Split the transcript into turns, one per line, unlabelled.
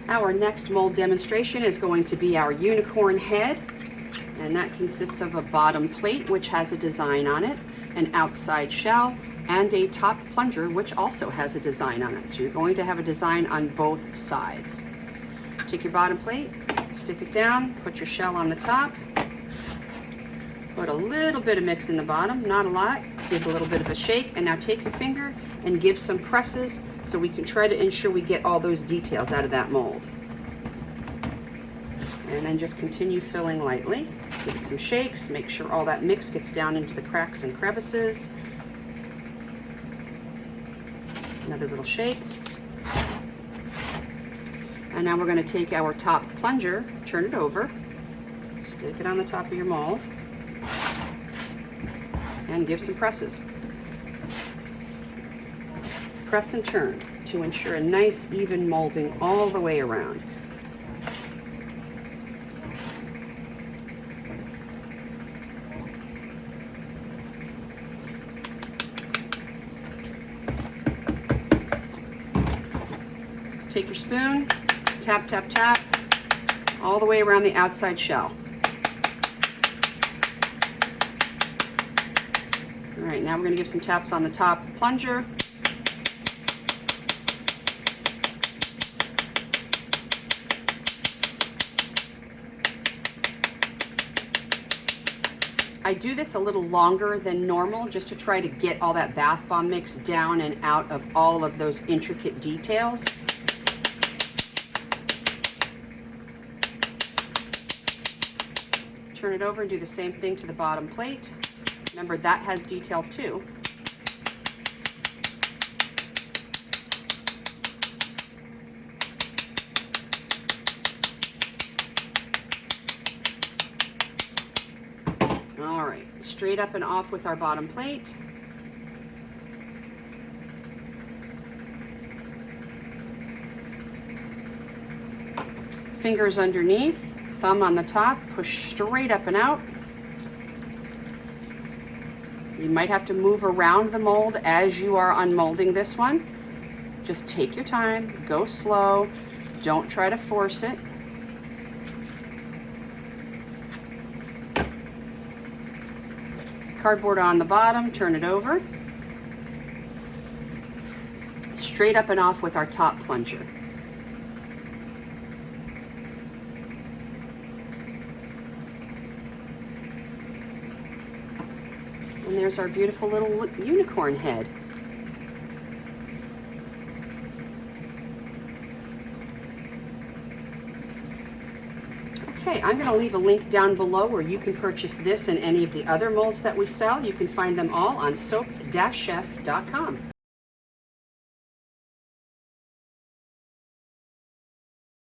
Our next mold demonstration is going to be our unicorn head, and that consists of a bottom plate which has a design on it, an outside shell, and a top plunger which also has a design on it. So you're going to have a design on both sides. Take your bottom plate, stick it down, put your shell on the top, put a little bit of mix in the bottom, not a lot, give a little bit of a shake, and now take your finger and give some presses so we can try to ensure we get all those details out of that mold. And then just continue filling lightly. Give it some shakes, make sure all that mix gets down into the cracks and crevices. Another little shake. And now we're going to take our top plunger, turn it over, stick it on the top of your mold, and give some presses. Press and turn to ensure a nice even molding all the way around. Take your spoon, tap, tap, tap, all the way around the outside shell. All right, now we're going to give some taps on the top plunger. I do this a little longer than normal just to try to get all that bath bomb mix down and out of all of those intricate details. Turn it over and do the same thing to the bottom plate. Remember, that has details too. All right, straight up and off with our bottom plate. Fingers underneath. Thumb on the top, push straight up and out. You might have to move around the mold as you are unmolding this one. Just take your time, go slow, don't try to force it. Cardboard on the bottom, turn it over. Straight up and off with our top plunger. And there's our beautiful little unicorn head. Okay, I'm going to leave a link down below where you can purchase this and any of the other molds that we sell. You can find them all on soap-chef.com.